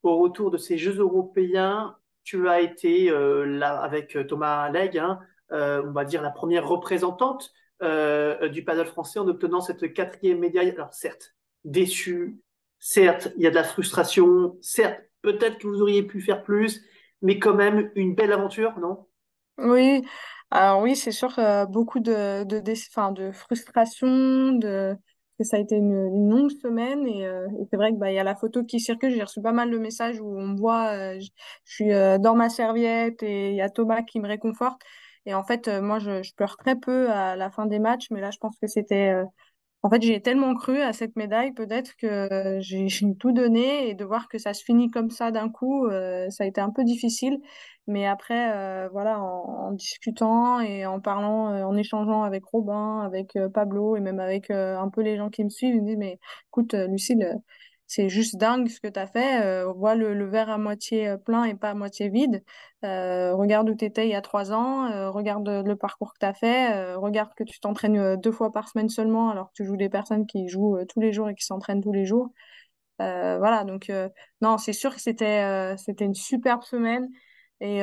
au retour de ces Jeux européens, tu as été là avec Thomas Legge, hein, on va dire la première représentante du paddle français en obtenant cette quatrième médaille. Alors certes, déçu, certes, il y a de la frustration, certes, peut-être que vous auriez pu faire plus, mais quand même une belle aventure, non? Oui, alors oui, c'est sûr, beaucoup enfin, de frustration, que ça a été une longue semaine et c'est vrai que bah, il y a la photo qui circule. J'ai reçu pas mal de messages où on me voit, je suis dans ma serviette et il y a Thomas qui me réconforte. Et en fait, moi, je pleure très peu à la fin des matchs, mais là, je pense que c'était en fait, j'ai tellement cru à cette médaille, peut-être que j'ai tout donné et de voir que ça se finit comme ça d'un coup, ça a été un peu difficile. Mais après, voilà, en discutant et en parlant, en échangeant avec Robin, avec Pablo et même avec un peu les gens qui me suivent, ils me disent, mais écoute, Lucille, c'est juste dingue ce que tu as fait. Vois le verre à moitié plein et pas à moitié vide. Regarde où tu étais il y a 3 ans, regarde le parcours que tu as fait, regarde que tu t'entraînes 2 fois par semaine seulement alors que tu joues des personnes qui jouent tous les jours et qui s'entraînent tous les jours. Voilà, donc non, c'est sûr que c'était une superbe semaine. Et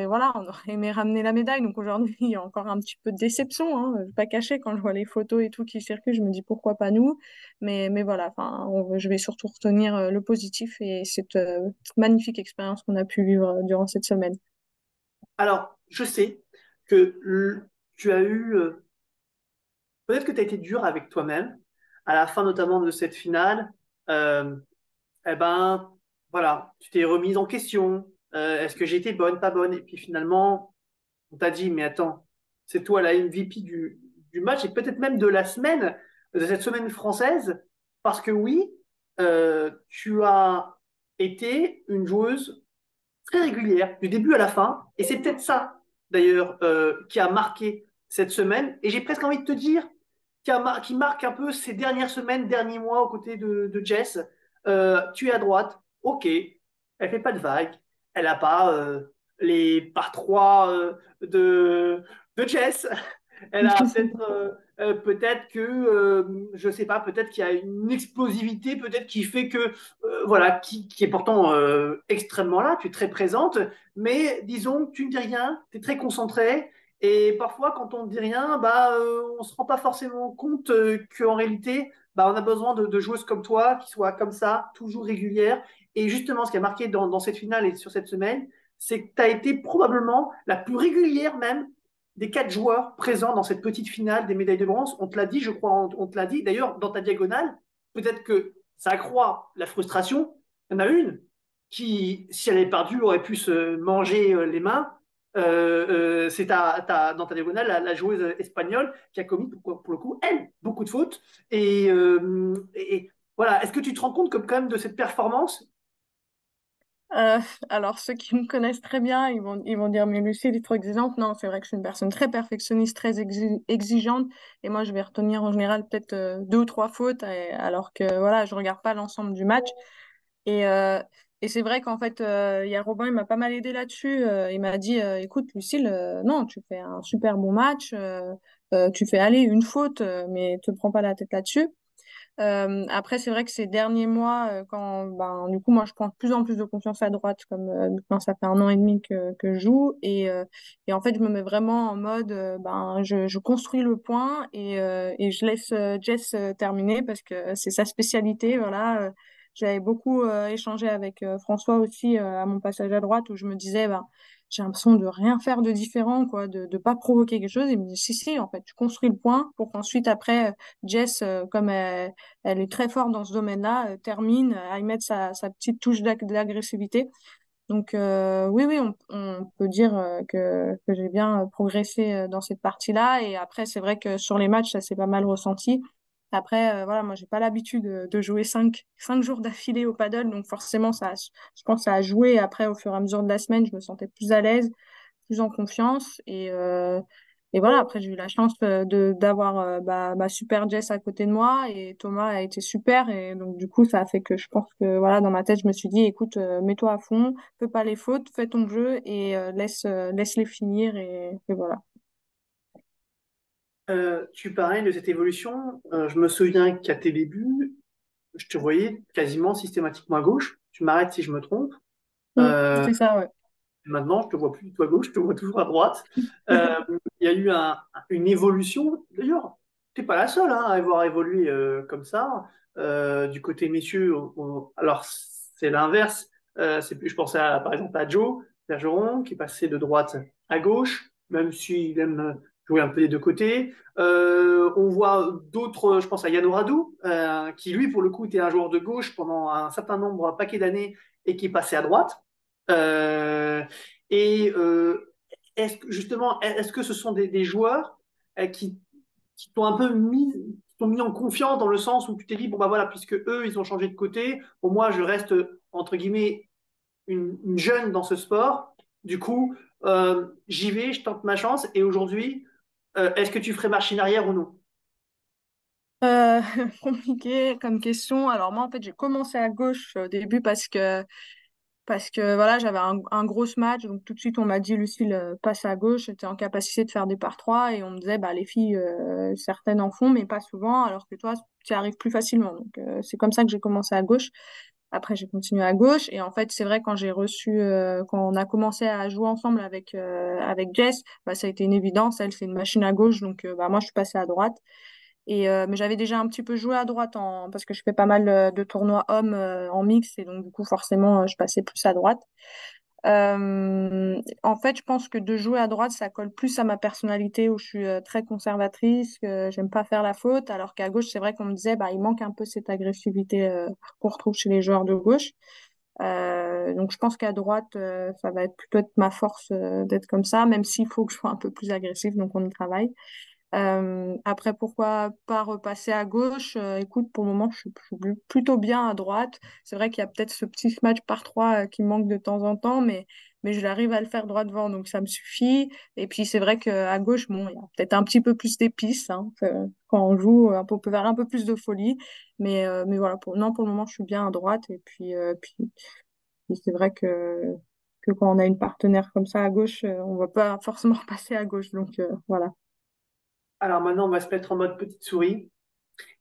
voilà, on aurait aimé ramener la médaille. Donc aujourd'hui, il y a encore un petit peu de déception, hein, je vais pas cacher, quand je vois les photos et tout qui circulent, je me dis pourquoi pas nous. Mais voilà, enfin, je vais surtout retenir le positif et cette magnifique expérience qu'on a pu vivre durant cette semaine. Alors, je sais que tu as eu, peut-être que tu as été dur avec toi-même, à la fin notamment de cette finale. Euh, eh ben, voilà, tu t'es remise en question. Est-ce que j'étais bonne, pas bonne? Et puis finalement, on t'a dit, mais attends, c'est toi la MVP du match et peut-être même de la semaine, de cette semaine française, parce que oui, tu as été une joueuse très régulière du début à la fin, et c'est peut-être ça d'ailleurs qui a marqué cette semaine, et j'ai presque envie de te dire qui marque un peu ces dernières semaines, derniers mois aux côtés de Jess. Tu es à droite, ok, elle fait pas de vagues, elle n'a pas les par 3 de Jess, elle a peut-être que je sais pas, peut-être qu'il y a une explosivité, peut-être qui fait que voilà, qui est pourtant extrêmement là, tu es très présente, mais disons que tu ne dis rien, tu es très concentré. Et parfois, quand on ne dit rien, bah, on ne se rend pas forcément compte qu'en réalité, bah, on a besoin de joueuses comme toi, qui soient comme ça, toujours régulières. Et justement, ce qui a marqué dans cette finale et sur cette semaine, c'est que tu as été probablement la plus régulière même des 4 joueurs présents dans cette petite finale des médailles de bronze. On te l'a dit, je crois, on te l'a dit. D'ailleurs, dans ta diagonale, peut-être que ça accroît la frustration. Il y en a une qui, si elle avait perdu, aurait pu se manger les mains. C'est dans ta diagonale la joueuse espagnole qui a commis, pour le coup, elle, beaucoup de fautes. Et voilà, est-ce que tu te rends compte quand même de cette performance? Euh, alors, ceux qui me connaissent très bien, ils vont dire, mais Lucie, elle est trop exigeante. Non, c'est vrai que je suis une personne très perfectionniste, très exigeante. Et moi, je vais retenir en général peut-être 2 ou 3 fautes, alors que voilà, je regarde pas l'ensemble du match. Et, euh, et c'est vrai qu'en fait, il y a Robin, il m'a pas mal aidé là-dessus. Il m'a dit, écoute, Lucille, non, tu fais un super bon match. Tu fais aller une faute, mais te prends pas la tête là-dessus. Après, c'est vrai que ces derniers mois, quand ben, du coup, moi, je prends de plus en plus de confiance à droite, comme maintenant ça fait 1 an et demi que je joue, et en fait, je me mets vraiment en mode, ben, je construis le point et je laisse Jess terminer parce que c'est sa spécialité, voilà. J'avais beaucoup échangé avec François aussi à mon passage à droite où je me disais, ben, j'ai l'impression de rien faire de différent, quoi, de pas provoquer quelque chose. Et il me dit, si, si, en fait, tu construis le point pour qu'ensuite, après, Jess, comme elle est très forte dans ce domaine-là, termine à y mettre sa petite touche d'agressivité. Donc oui, oui, on peut dire que j'ai bien progressé dans cette partie-là. Et après, c'est vrai que sur les matchs, ça s'est pas mal ressenti. Après, voilà, moi, j'ai pas l'habitude de jouer cinq jours d'affilée au paddle, donc forcément, je pense que ça a joué. Après, au fur et à mesure de la semaine, je me sentais plus à l'aise, plus en confiance. Et voilà, après, j'ai eu la chance d'avoir ma super Jess à côté de moi et Thomas a été super. Et donc, du coup, ça a fait que je pense que, voilà, dans ma tête, je me suis dit, écoute, mets-toi à fond, fais pas les fautes, fais ton jeu et laisse-les finir. Et voilà. Tu parlais de cette évolution. Je me souviens qu'à tes débuts, je te voyais quasiment systématiquement à gauche. Tu m'arrêtes si je me trompe. Mm, Euh, c'est ça, ouais. Maintenant, je te vois plus du tout à gauche, je te vois toujours à droite. Euh, il y a eu une évolution. D'ailleurs, tu n'es pas la seule hein, à avoir évolué comme ça. Du côté messieurs, alors c'est l'inverse. C'est plus, je pensais par exemple à Joe Bergeron, qui est passé de droite à gauche, même s'il aime jouer un peu des deux côtés. On voit d'autres, je pense à Yann Radou, qui lui, pour le coup, était un joueur de gauche pendant un certain nombre, un paquet d'années, et qui est passé à droite. Euh, et est-ce que justement, est-ce que ce sont des joueurs qui t'ont un peu mis, qui t'ont mis en confiance dans le sens où tu t'es dit, bon bah voilà, puisque eux, ils ont changé de côté, pour moi, je reste, entre guillemets, une jeune dans ce sport. Du coup, j'y vais, je tente ma chance. Et aujourd'hui, est-ce que tu ferais machine arrière ou non? Euh, Compliqué comme question. Alors moi, en fait, j'ai commencé à gauche au début parce que voilà, j'avais un gros match, donc tout de suite on m'a dit Lucille passe à gauche, j'étais en capacité de faire des par trois et on me disait bah les filles certaines en font mais pas souvent alors que toi tu y arrives plus facilement. Donc c'est comme ça que j'ai commencé à gauche. Après j'ai continué à gauche et en fait c'est vrai quand j'ai reçu quand on a commencé à jouer ensemble avec Jess, bah ça a été une évidence, elle c'est une machine à gauche donc bah moi je suis passée à droite. Mais j'avais déjà un petit peu joué à droite parce que je fais pas mal de tournois hommes en mix et donc du coup forcément je passais plus à droite. En fait, je pense que de jouer à droite, ça colle plus à ma personnalité où je suis très conservatrice, que j'aime pas faire la faute, alors qu'à gauche, c'est vrai qu'on me disait bah il manque un peu cette agressivité qu'on retrouve chez les joueurs de gauche. Donc je pense qu'à droite, ça va être plutôt être ma force d'être comme ça, même s'il faut que je sois un peu plus agressive, donc on y travaille. Après, pourquoi pas repasser à gauche? Écoute, pour le moment, je suis plutôt bien à droite. C'est vrai qu'il y a peut-être ce petit match par trois qui me manque de temps en temps, mais je l'arrive à le faire droit devant, donc ça me suffit. Et puis, c'est vrai qu'à gauche, bon, il y a peut-être un petit peu plus d'épices hein, quand on joue, on peut faire un peu plus de folie. Mais voilà, non, pour le moment, je suis bien à droite. Et puis c'est vrai que quand on a une partenaire comme ça à gauche, on va pas forcément passer à gauche. Donc, voilà. Alors maintenant, on va se mettre en mode petite souris.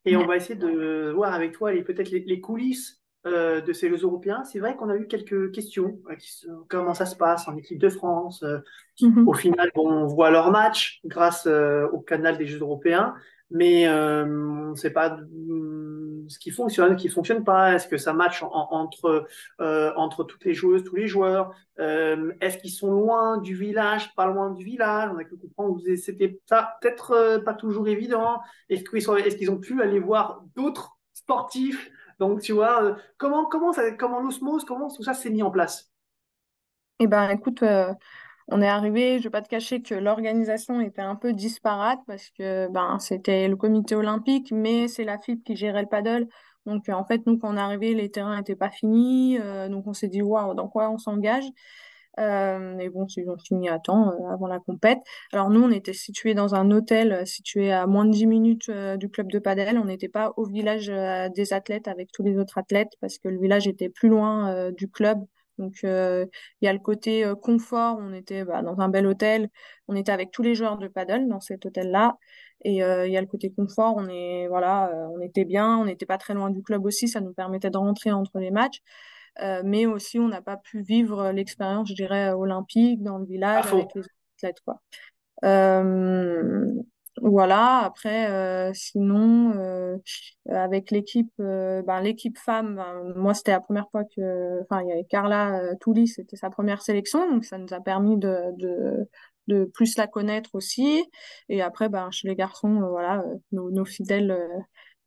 Et on va essayer de voir avec toi peut-être les coulisses de ces Jeux européens. C'est vrai qu'on a eu quelques questions. Comment ça se passe en équipe de France? Au Mhm. final, bon, on voit leur match grâce au canal des Jeux européens, mais on ne sait pas ce qui fonctionne pas. Est-ce que ça match entre toutes les joueuses, tous les joueurs? Est-ce qu'ils sont loin du village, pas loin du village? On a cru comprendre que c'était peut-être pas toujours évident. Est-ce qu'ils ont pu aller voir d'autres sportifs? Donc, tu vois, comment l'osmose, comment tout ça s'est mis en place? Eh ben, écoute, on est arrivé, je vais pas te cacher que l'organisation était un peu disparate parce que ben c'était le comité olympique, mais c'est la FIP qui gérait le paddle. Donc en fait, nous, quand on est arrivé, les terrains n'étaient pas finis. Donc on s'est dit, waouh, dans quoi on s'engage? Mais bon, ils ont fini à temps avant la compète. Alors nous, on était situé dans un hôtel situé à moins de 10 minutes du club de padel. On n'était pas au village des athlètes avec tous les autres athlètes parce que le village était plus loin du club. Donc il y a le côté confort. On était bah, dans un bel hôtel. On était avec tous les joueurs de padel dans cet hôtel-là. Et il y a le côté confort. On était bien. On n'était pas très loin du club aussi. Ça nous permettait de rentrer entre les matchs. Mais aussi, on n'a pas pu vivre l'expérience, je dirais, olympique dans le À village fond. avec les athlètes, quoi. Euh, voilà, après, sinon, avec l'équipe ben, l'équipe femme, ben, moi, c'était la première fois enfin, il y avait Carla Touli, c'était sa première sélection, donc ça nous a permis de plus la connaître aussi. Et après, ben, chez les garçons, voilà, nos fidèles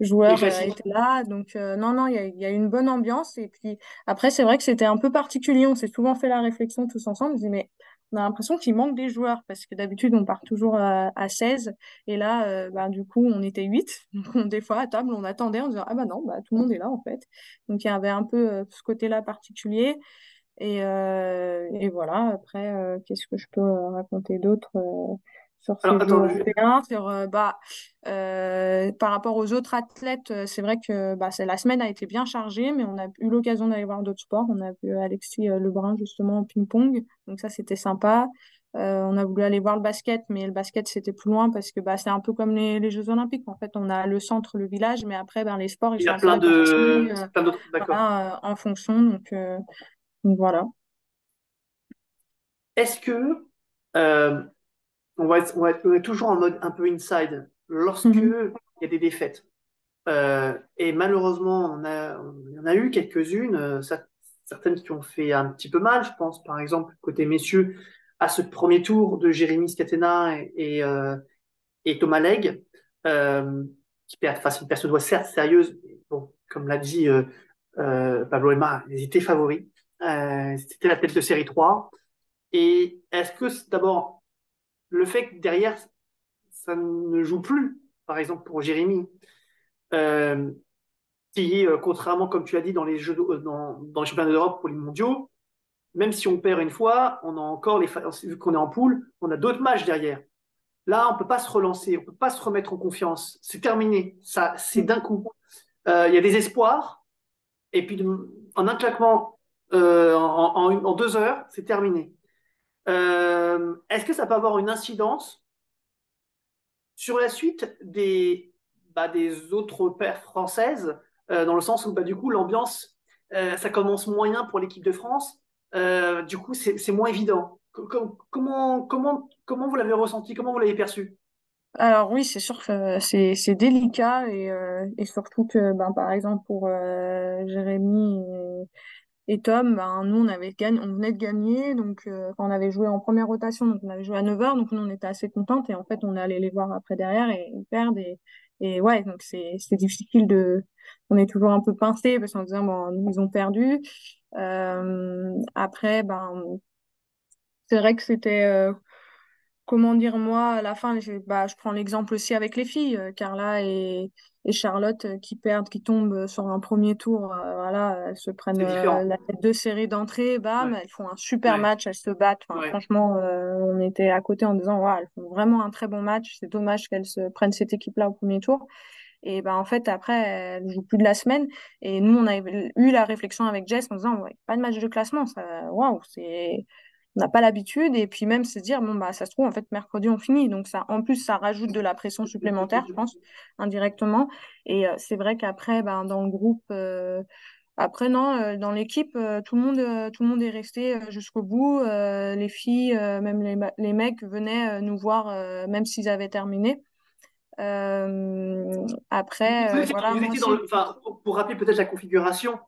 Les joueurs classiques. étaient là. Donc, non, non, il y a une bonne ambiance. Et puis, après, c'est vrai que c'était un peu particulier. On s'est souvent fait la réflexion tous ensemble. On se dit, mais on a l'impression qu'il manque des joueurs parce que d'habitude, on part toujours à 16 et là, bah, du coup, on était 8. Donc, des fois, à table, on attendait en disant, ah bah non, bah, tout le monde est là en fait. Donc, il y avait un peu ce côté-là particulier. Et voilà, après, qu'est-ce que je peux raconter d'autre sur ces Alors, Jeux attends, européens, par rapport aux autres athlètes, c'est vrai que bah, la semaine a été bien chargée, mais on a eu l'occasion d'aller voir d'autres sports. On a vu Alexis Lebrun justement au ping-pong, donc ça c'était sympa. On a voulu aller voir le basket, mais le basket, c'était plus loin parce que bah, c'est un peu comme les Jeux Olympiques. En fait, on a le centre, le village, mais après, ben, les sports, ils Il y sont a un peu répartis plein d'autres. D'accord. voilà, en fonction. Donc voilà. Est-ce que euh, on est toujours en mode un peu inside lorsque Mhm. il y a des défaites? Et malheureusement, il y en a eu quelques-unes, certaines qui ont fait un petit peu mal, je pense, par exemple, côté messieurs, à ce premier tour de Jérémy Scatena et Thomas Legge, euh, qui perdent face à une personne certes sérieuse. Bon, comme l'a dit Pablo Emma, ils étaient favoris. C'était la tête de série 3. Et est-ce que d'abord, le fait que derrière, ça ne joue plus, par exemple pour Jérémy, euh, qui, contrairement, comme tu as dit, dans les dans les championnats d'Europe pour les mondiaux, même si on perd une fois, on a encore vu qu'on est en poule, on a d'autres matchs derrière. Là, on peut pas se relancer, on peut pas se remettre en confiance. C'est terminé. Ça, c'est d'un coup. Il y a des espoirs, et puis en un claquement, en 2 heures, c'est terminé. Est-ce que ça peut avoir une incidence sur la suite des autres paires françaises, dans le sens où du coup l'ambiance, ça commence moyen pour l'équipe de France. Du coup, c'est moins évident. Comment vous l'avez ressenti? Comment vous l'avez perçu? Alors oui, c'est sûr que c'est délicat et surtout que ben, par exemple pour Jérémy et Tom, ben, nous on venait de gagner donc quand on avait joué en première rotation, donc on avait joué à 9h, donc nous on était assez contentes et en fait on est allé les voir après derrière et ils perdent et ouais, donc c'est difficile on est toujours un peu pincé parce qu'en disant bon ils ont perdu. Après ben c'est vrai que c'était comment dire, moi, à la fin, je prends l'exemple aussi avec les filles, Carla et Charlotte qui perdent, qui tombent sur un premier tour. Voilà, elles se prennent C'est différent. la tête de série d'entrée, bam, Ouais, elles font un super ouais, match, elles se battent. Enfin, ouais. franchement, on était à côté en disant, ouais, elles font vraiment un très bon match. C'est dommage qu'elles se prennent cette équipe-là au premier tour. Et ben en fait, après, elles jouent plus de la semaine. Et nous, on a eu la réflexion avec Jess en disant, ouais, pas de match de classement, ça, waouh, on n'a pas l'habitude. Et puis même se dire, bon, bah, ça se trouve, en fait, mercredi, on finit. Donc ça, en plus, ça rajoute de la pression supplémentaire, je pense, indirectement. Et c'est vrai qu'après, ben, dans le groupe, après, non, dans l'équipe, tout le monde est resté jusqu'au bout. Les filles, même les mecs venaient nous voir, même s'ils avaient terminé. Après, voilà, Vous moi étiez aussi. enfin, pour rappeler peut-être la configuration,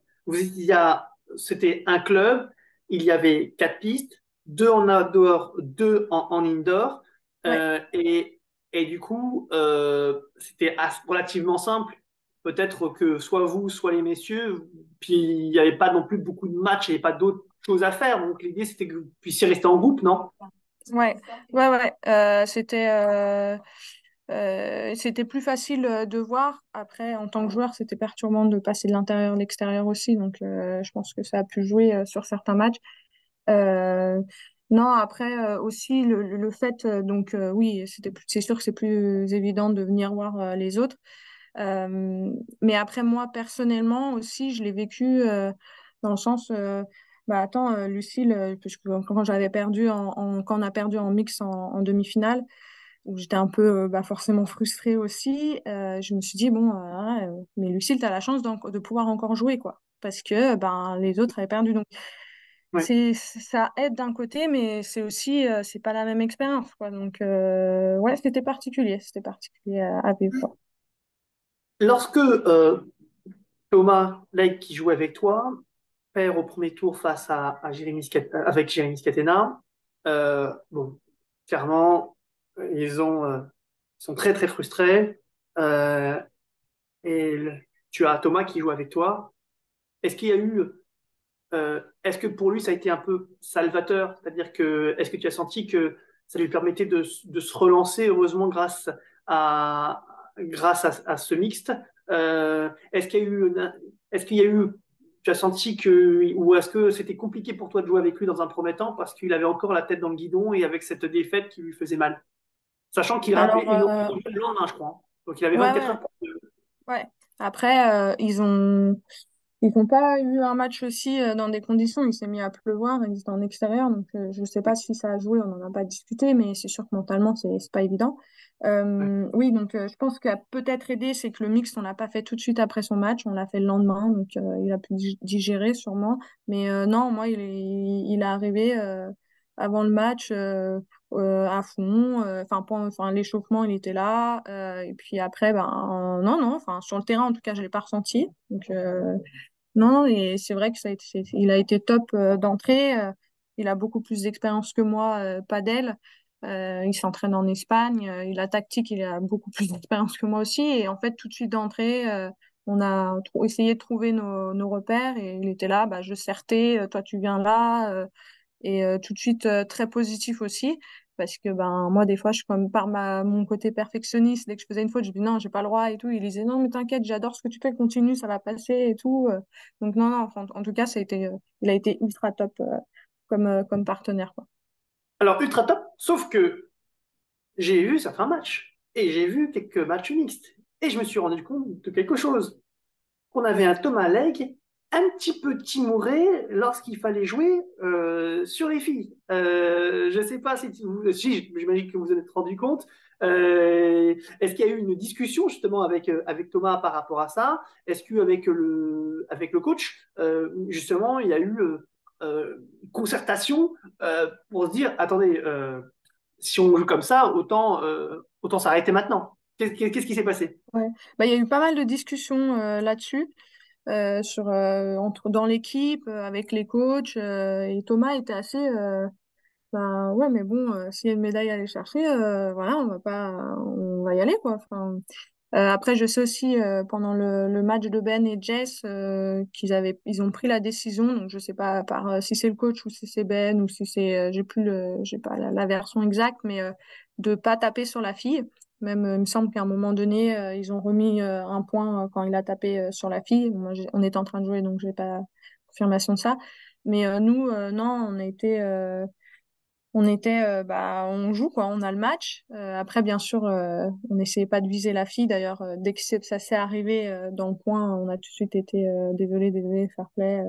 c'était un club, il y avait 4 pistes, deux en outdoor, deux en indoor, Ouais. et du coup, c'était relativement simple. Peut-être que soit vous, soit les messieurs, puis il n'y avait pas non plus beaucoup de matchs, il n'y avait pas d'autres choses à faire. Donc l'idée, c'était que vous puissiez rester en groupe, non? Ouais, ouais, ouais. C'était plus facile de voir. Après, en tant que joueur, c'était perturbant de passer de l'intérieur à l'extérieur aussi. Donc, je pense que ça a pu jouer sur certains matchs. Euh, non, après aussi le fait, donc oui, c'est sûr que c'est plus évident de venir voir les autres. Euh, mais après, moi, personnellement aussi, je l'ai vécu dans le sens, bah attends, Lucille, parce que quand j'avais perdu quand on a perdu en mix en demi-finale, où j'étais un peu bah, forcément frustrée aussi, je me suis dit, bon, mais Lucille, tu as la chance de pouvoir encore jouer, quoi. Parce que ben, les autres avaient perdu. Donc, Ouais. ça aide d'un côté, mais c'est aussi, c'est pas la même expérience, quoi. Donc, ouais, c'était particulier à vivre, quoi. Lorsque Thomas Lake, qui joue avec toi, perd au premier tour face à avec Jérémy Scatena. Bon, clairement, ils sont très très frustrés. Euh, Tu as Thomas qui joue avec toi. Est-ce qu'il y a eu, est-ce que pour lui ça a été un peu salvateur? C'est-à-dire que est-ce que tu as senti que ça lui permettait de se relancer heureusement à, à ce mixte? Est-ce qu'il y a eu, est-ce qu'il y a eu, tu as senti que, ou est-ce que c'était compliqué pour toi de jouer avec lui dans un premier temps parce qu'il avait encore la tête dans le guidon et avec cette défaite qui lui faisait mal? Sachant qu'il Alors, ils ont joué le lendemain, je crois, hein. Donc il avait ouais, 24 ouais, heures pour... ouais. Après, Ils n'ont pas eu un match aussi dans des conditions, il s'est mis à pleuvoir, ils étaient en extérieur, donc je ne sais pas si ça a joué, on n'en a pas discuté, mais c'est sûr que mentalement, c'est pas évident. Ouais. Oui, donc je pense qu'a peut-être aidé, c'est que le mix, on l'a pas fait tout de suite après son match, on l'a fait le lendemain, donc il a pu digérer sûrement. Mais non, moi, il est arrivé avant le match à fond, enfin l'échauffement, il était là, et puis après, ben non, non, enfin sur le terrain, en tout cas, je l'ai pas ressenti. Donc, non, et c'est vrai que il a été top d'entrée. Il a beaucoup plus d'expérience que moi, padel. Il s'entraîne en Espagne. Il a tactique, il a beaucoup plus d'expérience que moi aussi. Et en fait, tout de suite d'entrée, on a essayé de trouver nos repères. Et il était là, bah, je sertais, toi tu viens là. Et tout de suite très positif aussi. Parce que ben moi des fois je suis comme par mon côté perfectionniste dès que je faisais une faute je dis non j'ai pas le droit et tout il disait non mais t'inquiète j'adore ce que tu fais continue ça va passer et tout donc non non enfin, en tout cas ça a été il a été ultra top comme partenaire quoi. Alors, ultra top, sauf que j'ai vu certains matchs et j'ai vu quelques matchs mixtes. Et je me suis rendu compte de quelque chose. Qu'on avait un Thomas Legge un petit peu timoré lorsqu'il fallait jouer sur les filles. Je ne sais pas si j'imagine que vous en êtes rendu compte. Est-ce qu'il y a eu une discussion justement avec Thomas par rapport à ça? Est-ce qu'avec avec le coach, justement, il y a eu concertation pour se dire, attendez, si on joue comme ça, autant s'arrêter maintenant. Qu'est-ce qui s'est passé? Ouais. Bah, il y a eu pas mal de discussions là-dessus dans l'équipe avec les coachs et Thomas était assez bah ouais mais bon s'il y a une médaille à aller chercher voilà on va y aller quoi. Enfin, après, je sais aussi pendant le match de Ben et Jess ils ont pris la décision. Donc je sais pas si c'est le coach ou si c'est Ben ou si c'est j'ai pas la version exacte, mais de pas taper sur la fille. Même il me semble qu'à un moment donné ils ont remis un point quand il a tapé sur la fille. Moi, on était en train de jouer donc j'ai pas confirmation de ça. Mais nous non, bah, on joue quoi, on a le match. Après, bien sûr, on n'essayait pas de viser la fille. D'ailleurs, dès que ça s'est arrivé dans le coin, on a tout de suite été désolé, désolé, fair play.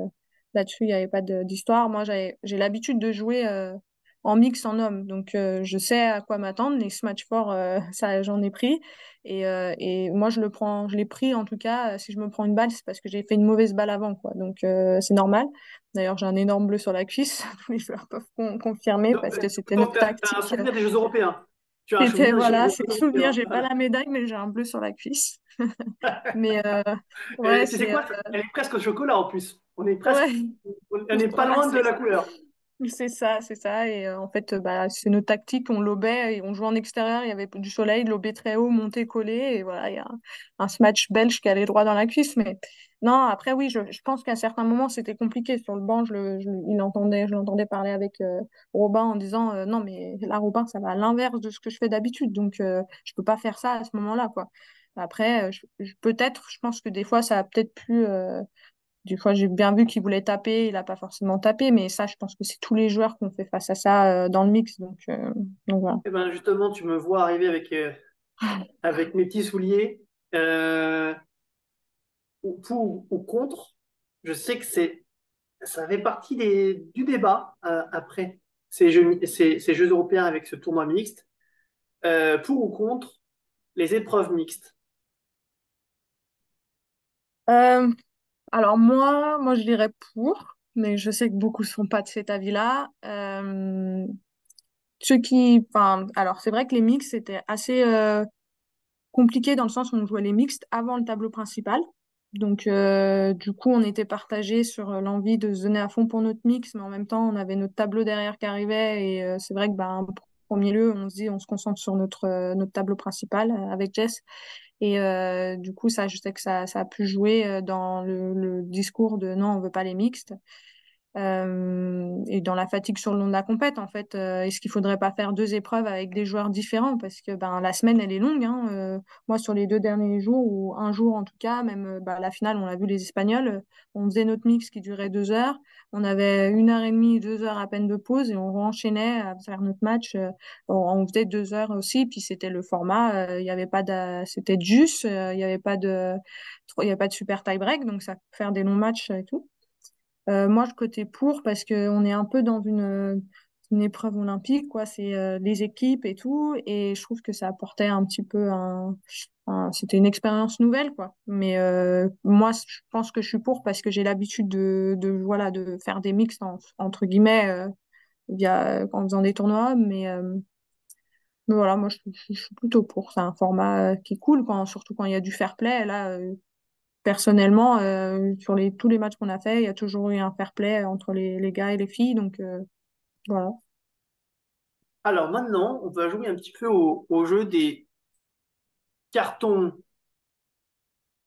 Là-dessus, il n'y avait pas d'histoire. Moi, j'ai l'habitude de jouer en mix en homme, donc je sais à quoi m'attendre. Les match fort, ça, j'en ai pris. Et moi, je l'ai pris en tout cas. Si je me prends une balle, c'est parce que j'ai fait une mauvaise balle avant, quoi. Donc c'est normal. D'ailleurs, j'ai un énorme bleu sur la cuisse. Tous les joueurs peuvent confirmer parce que c'était Donc, notre tu as un tactique. souvenir des Jeux Européens. Tu as un C'était, souvenir des Jeux voilà, c'est le souvenir. Européens. J'ai pas la médaille, mais j'ai un bleu sur la cuisse. Mais ouais, Et tu sais c'est quoi? Elle est presque au chocolat en plus. ouais, On n'est pas voilà, loin de c'est la couleur. c'est ça, c'est ça. Et en fait, bah, c'est nos tactiques. On lobait et on jouait en extérieur. Il y avait du soleil, lobait très haut, monté, collé. Et voilà, il y a un smash belge qui allait droit dans la cuisse. Mais non, après, oui, je pense qu'à certains moments, c'était compliqué. Sur le banc, je l'entendais parler avec Robin en disant non, mais là, Robin, ça va à l'inverse de ce que je fais d'habitude. Donc, je peux pas faire ça à ce moment-là, quoi. Après, peut-être, je pense que des fois, ça a peut-être pu. Des fois, j'ai bien vu qu'il voulait taper, il n'a pas forcément tapé, mais ça, je pense que c'est tous les joueurs qui ont fait face à ça dans le mix. Donc voilà. Et ben justement, tu me vois arriver avec mes petits souliers. Euh, pour ou contre, je sais que ça fait partie du débat après ces Jeux européens avec ce tournoi mixte. Pour ou contre les épreuves mixtes. Euh, alors moi, je dirais pour, mais je sais que beaucoup ne sont pas de cet avis-là. Enfin, alors c'est vrai que les mix c'était assez compliqué dans le sens où on jouait les mixtes avant le tableau principal. Donc, du coup, on était partagé sur l'envie de se donner à fond pour notre mix, mais en même temps, on avait notre tableau derrière qui arrivait. Et c'est vrai que, ben, premier lieu, on se dit, on se concentre sur notre tableau principal avec Jess. Et du coup, ça, je sais que ça a pu jouer dans le discours de non, on veut pas les mixtes. Et dans la fatigue sur le long de la compète, en fait, est-ce qu'il faudrait pas faire deux épreuves avec des joueurs différents? Parce que ben, la semaine, elle est longue, hein. Moi, sur les deux derniers jours, ou un jour en tout cas, même bah, la finale, on l'a vu les Espagnols, on faisait notre mix qui durait 2 heures. On avait 1 heure et demie, 2 heures à peine de pause et on enchaînait à faire notre match. On faisait 2 heures aussi, puis c'était le format. Il y avait pas de, c'était juste, il y avait pas de, il y avait pas de super tie break, donc ça peut faire des longs matchs et tout. Moi, je côté pour parce que on est un peu dans une épreuve olympique, quoi. C'est les équipes et tout, et je trouve que ça apportait un petit peu c'était une expérience nouvelle, quoi. Mais moi, je pense que je suis pour parce que j'ai l'habitude voilà, de faire des mix entre guillemets en faisant des tournois, mais voilà, moi, je suis plutôt pour. C'est un format qui est cool, surtout quand il y a du fair play. Là, personnellement, sur tous les matchs qu'on a fait, il y a toujours eu un fair play entre les gars et les filles. Donc, voilà. Alors maintenant, on va jouer un petit peu au jeu des cartons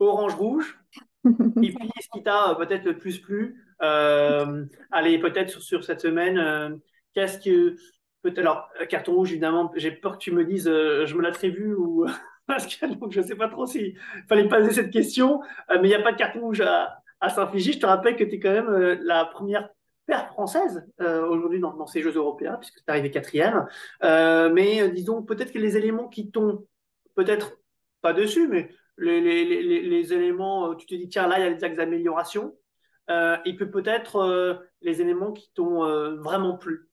orange-rouge. Et puis, ce qui t'a peut-être le plus plu, allez, peut-être sur cette semaine, qu'est-ce que. Alors, carton rouge, évidemment, j'ai peur que tu me dises, je me l'attribue ou. Parce que donc, je ne sais pas trop s'il fallait poser cette question, mais il n'y a pas de carton rouge à s'infliger. Je te rappelle que tu es quand même la première paire française aujourd'hui dans ces Jeux européens, puisque tu es arrivé quatrième. Mais disons, peut-être que les éléments qui t'ont peut-être pas dessus, mais les éléments, tu te dis, tiens, là, il y a des axes d'amélioration. Il peut peut-être les éléments qui t'ont vraiment plu.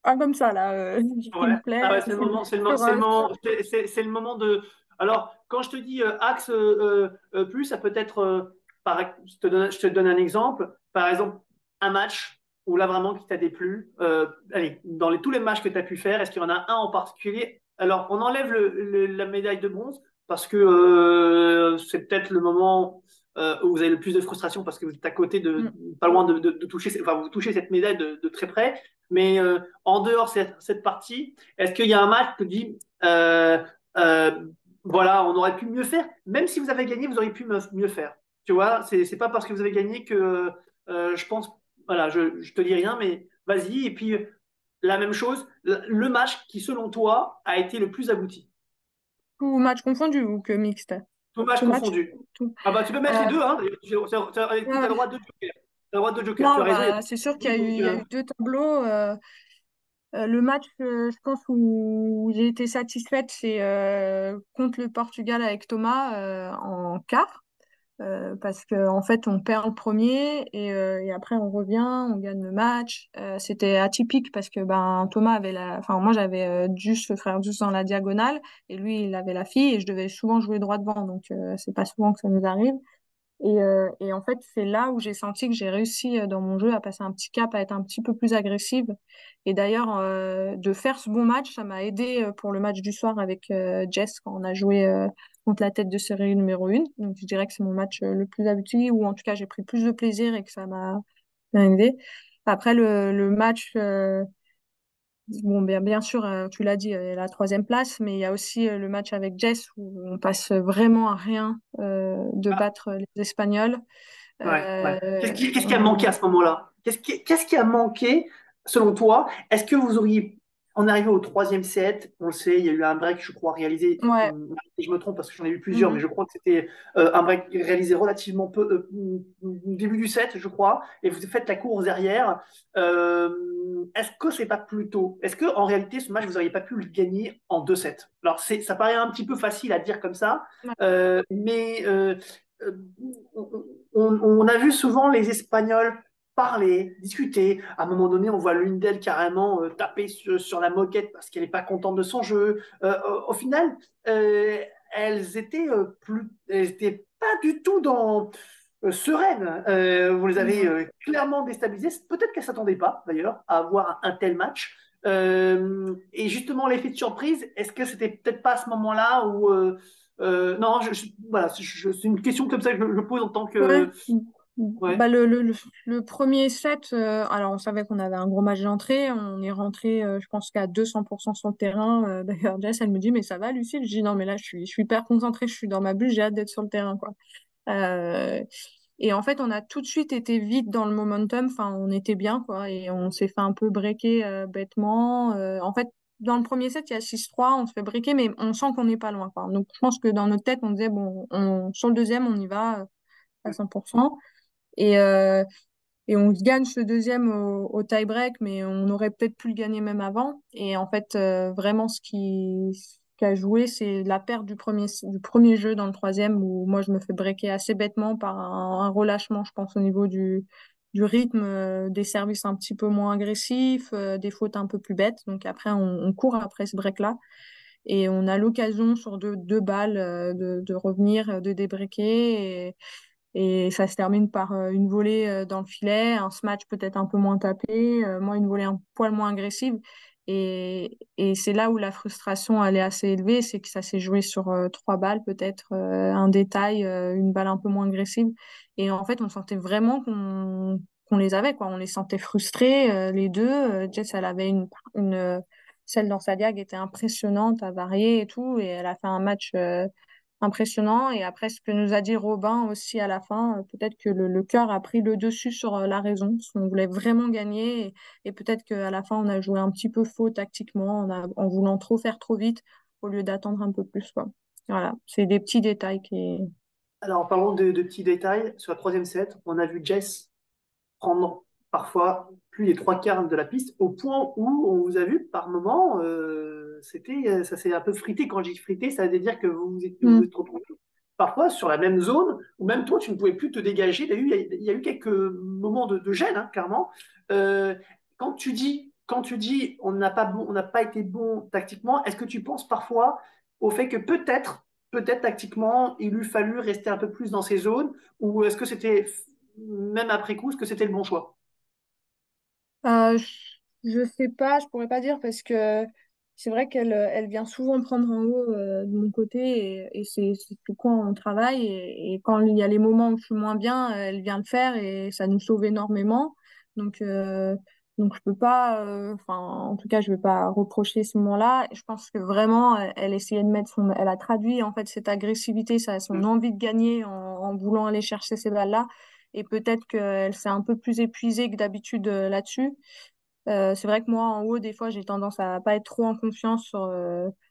Ah, comme ça, là, qui Ouais. me Ah plaît. ouais, c'est le moment, Sur, c'est le moment de. Alors, quand je te dis axe plus, ça peut être, je te donne un exemple. Par exemple, un match où là vraiment qui t'a déplu. Allez, dans tous les matchs que tu as pu faire, est-ce qu'il y en a un en particulier? Alors, on enlève la médaille de bronze parce que c'est peut-être le moment où vous avez le plus de frustration parce que vous êtes à côté Mm. pas loin de toucher, enfin, vous touchez cette médaille de très près. Mais en dehors de cette partie, est-ce qu'il y a un match que tu dis, euh, voilà, on aurait pu mieux faire, même si vous avez gagné, vous auriez pu mieux faire. Tu vois, c'est pas parce que vous avez gagné que je pense, voilà, je te dis rien, mais vas-y. Et puis la même chose, le match qui, selon toi, a été le plus abouti. Tout match confondu ou que mixte? Tout match Tout match? confondu. Tout. Ah bah tu peux mettre les Euh, deux, hein. Tu as ouais. le droit de joker. T'as le droit de joker. Tu Non, as raison. bah, c'est sûr qu'il y a eu, il y a Donc, eu deux tableaux. Le match, je pense, où j'ai été satisfaite, c'est contre le Portugal avec Thomas en quart. Parce que en fait on perd le premier et après on revient, on gagne le match. C'était atypique parce que ben Thomas avait enfin moi j'avais Deuce, le frère Deuce dans la diagonale et lui il avait la fille et je devais souvent jouer droit devant donc c'est pas souvent que ça nous arrive. Et en fait, c'est là où j'ai senti que j'ai réussi dans mon jeu à passer un petit cap, à être un petit peu plus agressive. Et d'ailleurs, de faire ce bon match, ça m'a aidé pour le match du soir avec Jess quand on a joué contre la tête de série numéro 1. Donc, je dirais que c'est mon match le plus abouti, ou en tout cas, j'ai pris plus de plaisir et que ça m'a bien aidé. Après, le match, bon, bien sûr, tu l'as dit, la troisième place, mais il y a aussi le match avec Jess où on passe vraiment à rien de ah, battre les Espagnols. ouais, ouais. Euh, Qu'est-ce qui a manqué à on- ce moment-là? Qu'est-ce qui a manqué, selon toi? Est-ce que vous auriez, en arrivant au troisième set, on le sait, il y a eu un break, je crois, réalisé, Ouais. si je me trompe parce que j'en ai vu plusieurs, mais Mhm. je crois que c'était un break réalisé relativement peu, au début du set, je crois, et vous faites la course derrière. Est-ce que c'est pas plus tôt? Est-ce que en réalité, ce match, vous n'auriez pas pu le gagner en 2 sets? Alors, ça paraît un petit peu facile à dire comme ça, Ouais. mais euh, on a vu souvent les Espagnols parler, discuter. À un moment donné, on voit l'une d'elles carrément taper sur la moquette parce qu'elle n'est pas contente de son jeu. Au final, elles étaient pas du tout sereines. Vous les avez Mhm. clairement déstabilisées. Peut-être qu'elles s'attendaient pas, d'ailleurs, à avoir un tel match. Et justement, l'effet de surprise, est-ce que c'était peut-être pas à ce moment-là où non, voilà, c'est une question comme ça que je pose en tant Ouais. que Bah, ouais. le premier set, alors on savait qu'on avait un gros match d'entrée, on est rentré, je pense qu'à 200% sur le terrain. D'ailleurs, Jess, elle me dit, mais ça va, Lucille? Je dis, non, mais là, je suis hyper concentrée, je suis dans ma bulle, j'ai hâte d'être sur le terrain, quoi. Euh, Et en fait, on a tout de suite été vite dans le momentum. Enfin, on était bien, quoi. Et on s'est fait un peu breaker bêtement. En fait, dans le premier set, il y a 6-3, on se fait breaker, mais on sent qu'on n'est pas loin, quoi. Donc, je pense que dans notre tête, on disait, bon, sur le deuxième, on y va à 100%. Et, euh, et on gagne ce deuxième au tie-break, mais on aurait peut-être pu le gagner même avant. Et en fait, vraiment, ce qui a joué, c'est la perte du premier jeu dans le troisième, où moi, je me fais breaker assez bêtement par un relâchement, je pense, au niveau du rythme, des services un petit peu moins agressifs, des fautes un peu plus bêtes. Donc après, on court après ce break-là. Et on a l'occasion sur deux balles de revenir, de débreaker. Et ça se termine par une volée dans le filet, un smash peut-être un peu moins tapé, moi une volée un poil moins agressive. Et c'est là où la frustration elle est assez élevée, c'est que ça s'est joué sur 3 balles peut-être, un détail, une balle un peu moins agressive. Et en fait, on sentait vraiment qu'on les avait, quoi. On les sentait frustrés, les deux. Jess, elle avait celle dans sa diag était impressionnante à varier et tout, et elle a fait un match impressionnant. Et après, ce que nous a dit Robin aussi à la fin, peut-être que le cœur a pris le dessus sur la raison, parce qu'on voulait vraiment gagner. Et peut-être qu'à la fin, on a joué un petit peu faux tactiquement, en voulant trop faire trop vite, au lieu d'attendre un peu plus, quoi. Voilà, c'est des petits détails qui... Alors, parlons de petits détails. Sur la troisième set, on a vu Jess prendre parfois plus les trois quarts de la piste, au point où on vous a vu par moment, ça s'est un peu frité. Quand je dis frité, ça veut dire que vous Mm. êtes retrouvés parfois sur la même zone, ou même toi, tu ne pouvais plus te dégager. Il y a eu quelques moments de gêne, hein, clairement. Euh, quand tu dis on n'a pas été bon tactiquement, est-ce que tu penses parfois au fait que peut-être tactiquement, il eût fallu rester un peu plus dans ces zones, ou est-ce que c'était, même après coup, est-ce que c'était le bon choix? Je sais pas, je pourrais pas dire parce que c'est vrai qu'elle vient souvent prendre en haut de mon côté et c'est tout quoi on travaille et quand il y a les moments où je suis moins bien, elle vient le faire et ça nous sauve énormément. Donc donc je peux pas, enfin en tout cas je vais pas reprocher ce moment-là. Je pense que vraiment elle essayait de elle a traduit en fait cette agressivité, son envie de gagner en voulant aller chercher ces balles-là. Et peut-être qu'elle s'est un peu plus épuisée que d'habitude là-dessus. C'est vrai que moi, en haut, des fois, j'ai tendance à pas être trop en confiance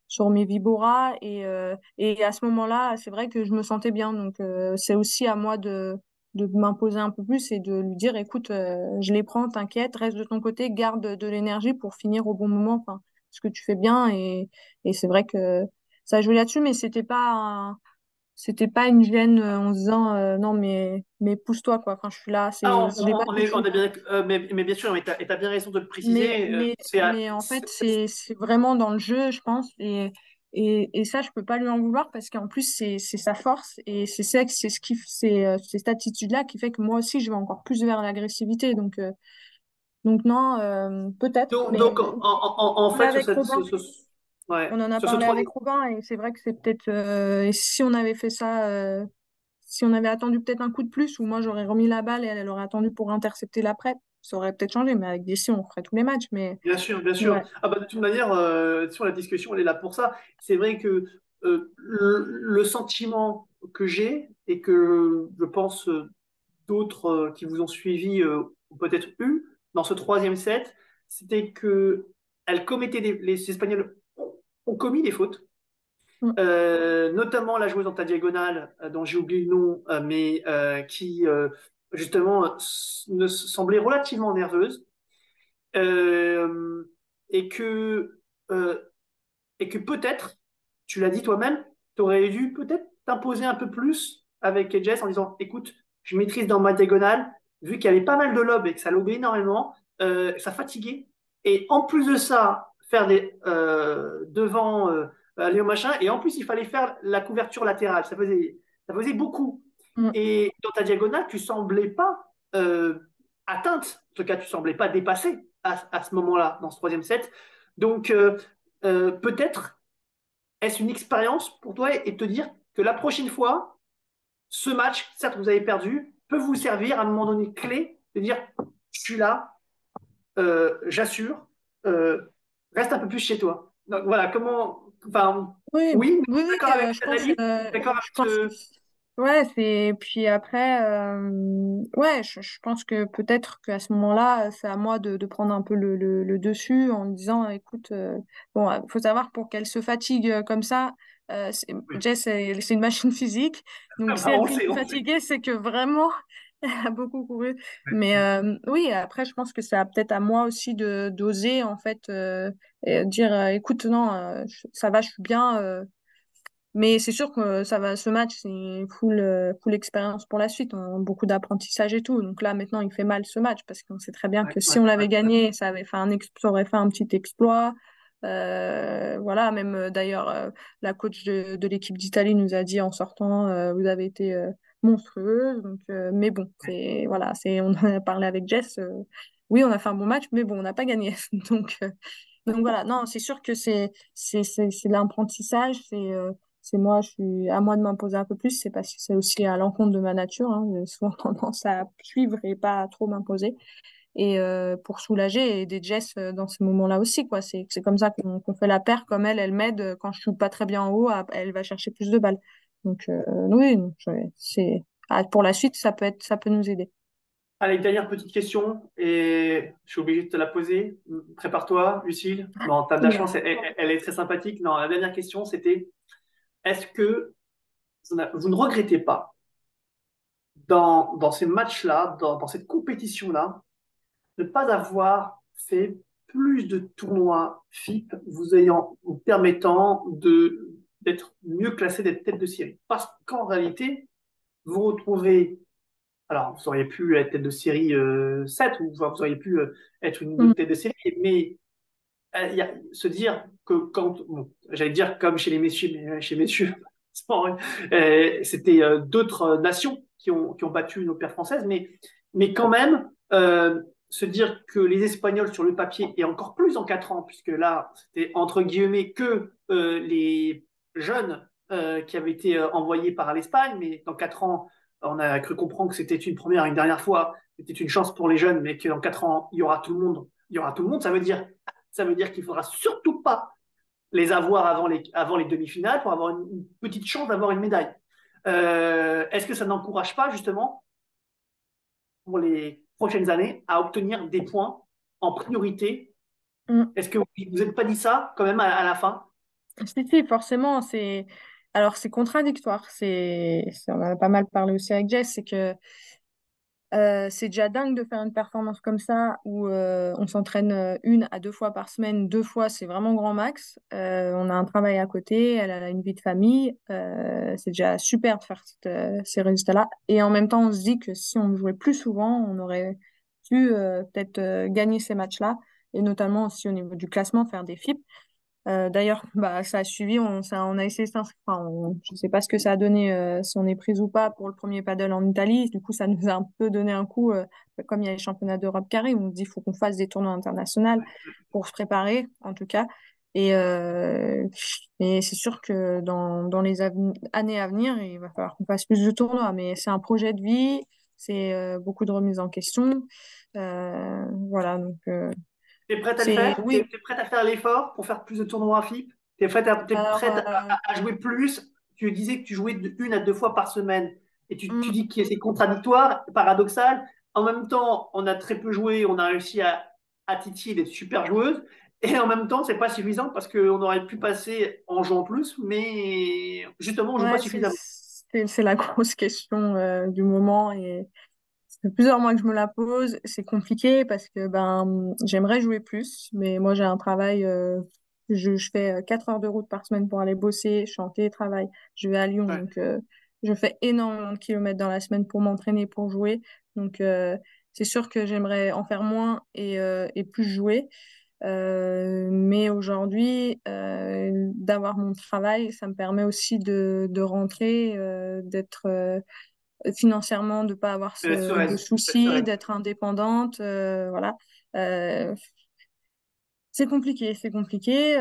sur mes vibora. Et à ce moment-là, c'est vrai que je me sentais bien. Donc, c'est aussi à moi de m'imposer un peu plus et de lui dire, écoute, je les prends, t'inquiète, reste de ton côté, garde de l'énergie pour finir au bon moment. Enfin, ce que tu fais bien. Et c'est vrai que ça jouait là-dessus, mais c'était pas une gêne en se disant, non, mais pousse-toi, quoi. Enfin, je suis là, Ah, je l'ai pas on touché. est bien, mais bien sûr, et t'as bien raison de le Mais, préciser. mais, C'est mais en fait, c'est vraiment dans le jeu, je pense. Et ça, je peux pas lui en vouloir parce qu'en plus, c'est sa force. Et c'est ça, c'est cette attitude-là qui fait que moi aussi, je vais encore plus vers l'agressivité. Donc non, peut-être. Mais donc, en on est fait, avec Robin. ouais, On en a sur ce parlé avec troisième. Robin et c'est vrai que c'est peut-être. Et si on avait fait ça, si on avait attendu peut-être un coup de plus, ou moi j'aurais remis la balle et elle aurait attendu pour intercepter l'après, ça aurait peut-être changé. Mais avec des si, on ferait tous les matchs. Bien sûr, bien sûr. Ouais. Ah bah, de toute manière, sur la discussion, elle est là pour ça. C'est vrai que le sentiment que j'ai et que je pense d'autres qui vous ont suivi ont peut-être eu dans ce troisième set, c'était que les Espagnols ont commis des fautes. Mm. Notamment la joueuse dans ta diagonale, dont j'ai oublié le nom, mais qui justement ne semblait relativement nerveuse, euh, et que, euh, et que peut-être, tu l'as dit toi-même, tu aurais dû peut-être t'imposer un peu plus avec Jess en disant, écoute, je maîtrise dans ma diagonale, vu qu'il y avait pas mal de lobes et que ça lobait énormément, ça fatiguait. Et en plus de ça, faire des devant Léo Machin, et en plus il fallait faire la couverture latérale, ça faisait beaucoup. Mm. Et dans ta diagonale, tu semblais pas atteinte, en tout cas tu semblais pas dépassée à ce moment-là, dans ce troisième set. Donc peut-être est-ce une expérience pour toi et te dire que la prochaine fois, ce match, certes vous avez perdu, peut vous servir à un moment donné clé de dire je suis là, j'assure, euh, reste un peu plus chez toi. Donc voilà, comment. Enfin, Oui, oui, oui, oui, d'accord avec je pense, l'analyse, d'accord avec je pense que ce. Ouais, c'est puis après, ouais, je pense que peut-être qu'à ce moment-là, c'est à moi de prendre un peu le dessus en disant, écoute, bon, faut savoir pour qu'elle se fatigue comme ça. Oui. Jess, c'est une machine physique, donc si Bah, elle on le finit sait, on le sait. fatiguée, c'est que vraiment, elle a beaucoup couru. Ouais. Mais oui, après, je pense que c'est peut-être à moi aussi de d'oser en fait et dire, écoute, non, ça va, je suis bien. Mais c'est sûr que ça va, ce match, c'est full expérience pour la suite, beaucoup d'apprentissage et tout. Donc là, maintenant, il fait mal ce match parce qu'on sait très bien Ouais, que si ouais, on ouais. l'avait gagné, ça aurait fait un petit exploit. Voilà, même d'ailleurs, la coach de l'équipe d'Italie nous a dit en sortant, vous avez été monstrueuse. Donc, mais bon, on en a parlé avec Jess. Oui, on a fait un bon match, mais bon, on n'a pas gagné. Donc, euh, donc voilà, non, c'est sûr que c'est de l'apprentissage, c'est moi, je suis à moi de m'imposer un peu plus, c'est parce que c'est aussi à l'encontre de ma nature, hein, j'ai souvent tendance à suivre et pas à trop m'imposer, et pour soulager et aider Jess dans ces moments-là aussi, quoi. C'est comme ça qu'on fait la paire, comme elle m'aide quand je suis pas très bien en haut, elle va chercher plus de balles. Donc oui, donc, pour la suite, ça peut nous aider. Allez, dernière petite question, et je suis obligé de te la poser. Prépare-toi, Lucille. Non, t'as de la Oula. chance, elle est très sympathique. Non, la dernière question, c'était, est-ce que vous ne regrettez pas, dans ces matchs-là, dans cette compétition-là, ne pas avoir fait plus de tournois FIP vous permettant d'être mieux classé, d'être tête de série? Parce qu'en réalité, vous retrouvez. Alors, vous auriez pu être tête de série 7 ou vous auriez pu être une Mm, autre tête de série, mais se dire que quand, bon, j'allais dire comme chez les messieurs, mais chez les messieurs, c'était d'autres nations qui ont battu nos paires françaises, mais quand même, se dire que les Espagnols sur le papier, et encore plus en 4 ans, puisque là, c'était entre guillemets que les jeunes qui avaient été envoyés par l'Espagne, mais dans 4 ans, on a cru comprendre que c'était une première, une dernière fois, c'était une chance pour les jeunes, mais que dans 4 ans, il y aura tout le monde. Il y aura tout le monde, ça veut dire qu'il ne faudra surtout pas les avoir avant les demi-finales pour avoir une petite chance d'avoir une médaille. Est-ce que ça n'encourage pas justement pour les prochaines années à obtenir des points en priorité? mm. Est-ce que vous n'êtes pas dit ça quand même à la fin? Si, forcément, alors c'est contradictoire. On en a pas mal parlé aussi avec Jess, c'est que c'est déjà dingue de faire une performance comme ça où on s'entraîne 1 à 2 fois par semaine. 2 fois, c'est vraiment grand max. On a un travail à côté, elle a une vie de famille. C'est déjà super de faire ces résultats-là. Et en même temps, on se dit que si on jouait plus souvent, on aurait pu peut-être gagner ces matchs-là. Et notamment aussi au niveau du classement, faire des FIP. D'ailleurs, bah, ça a suivi, on a essayé ça. Enfin, je ne sais pas ce que ça a donné, si on est prise ou pas pour le premier paddle en Italie. Du coup, ça nous a un peu donné un coup, comme il y a les championnats d'Europe qui arrivent, on se dit qu'il faut qu'on fasse des tournois internationaux pour se préparer, en tout cas. Et, euh, et c'est sûr que dans les années à venir, il va falloir qu'on fasse plus de tournois. Mais c'est un projet de vie, c'est beaucoup de remises en question. Voilà, donc Tu es prête à le c'est faire? Tu oui. es prête à faire l'effort pour faire plus de tournois FIP? T'es Alors, prête à jouer plus? Tu disais que tu jouais de 1 à 2 fois par semaine. Et tu dis que c'est contradictoire, paradoxal. En même temps, on a très peu joué, on a réussi à titiller des super joueuses. Et en même temps, c'est pas suffisant parce qu'on aurait pu passer en jouant plus, mais justement, on joue pas ouais, suffisamment. c'est la grosse question du moment et ça fait plusieurs mois que je me la pose. C'est compliqué parce que ben j'aimerais jouer plus, mais moi j'ai un travail, je fais 4 heures de route par semaine pour aller bosser, je suis en télétravail, je vais à Lyon, Ouais. donc je fais énormément de kilomètres dans la semaine pour m'entraîner, pour jouer. Donc c'est sûr que j'aimerais en faire moins et plus jouer. Mais aujourd'hui, d'avoir mon travail, ça me permet aussi de rentrer, d'être financièrement, de pas avoir de soucis, Sereine. d'être indépendante. Voilà. Euh, c'est compliqué, c'est compliqué.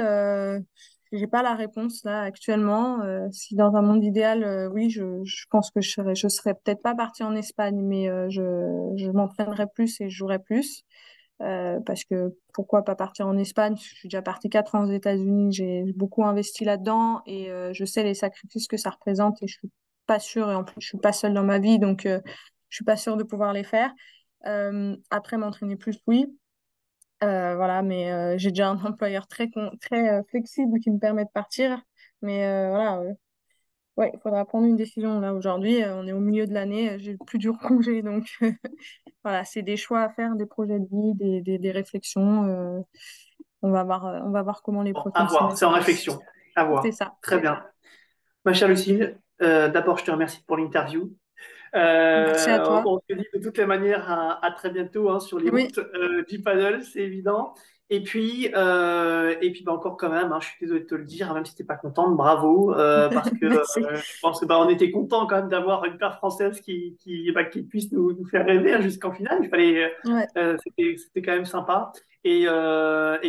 J'ai pas la réponse là actuellement. Si dans un monde idéal, oui, je pense que je serais peut-être pas partie en Espagne, mais je m'entraînerais plus et je jouerais plus. Parce que pourquoi pas partir en Espagne? Je suis déjà partie 4 ans aux États-Unis, j'ai beaucoup investi là-dedans et je sais les sacrifices que ça représente et je suis pas sûre, et en plus, je suis pas seule dans ma vie, donc je suis pas sûre de pouvoir les faire. Après, m'entraîner plus, oui. Voilà, mais j'ai déjà un employeur très flexible qui me permet de partir. Mais voilà, ouais, il faudra prendre une décision là aujourd'hui. On est au milieu de l'année, j'ai le plus dur congé, donc voilà, c'est des choix à faire, des projets de vie, des réflexions. On va voir comment les Bon, à prochaines voir, semaines c'est en passent. réflexion. À C'est voir. ça. Très bien. Ma chère Lucille, d'abord, je te remercie pour l'interview. Merci à toi. On se dit de toutes les manières à très bientôt hein, sur les Oui, routes du paddle, c'est évident. Et puis bah, encore quand même, hein, je suis désolé de te le dire, même si tu n'es pas contente, bravo, parce que merci. je pense que bah, on était content quand même d'avoir une paire française qui puisse nous faire rêver hein, jusqu'en finale. Ouais, C'était quand même sympa. Et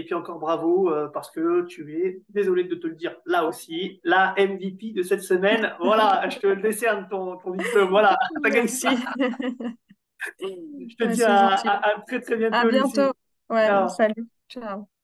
puis encore bravo parce que tu es, désolé de te le dire là aussi, la MVP de cette semaine. Voilà, je te décerne ton diplôme. Voilà, t'as gagné ça. merci. Je te Ouais, dis c'est gentil. à très très À bientôt, bientôt. Lucie. Ouais, Ciao. salut. Ciao.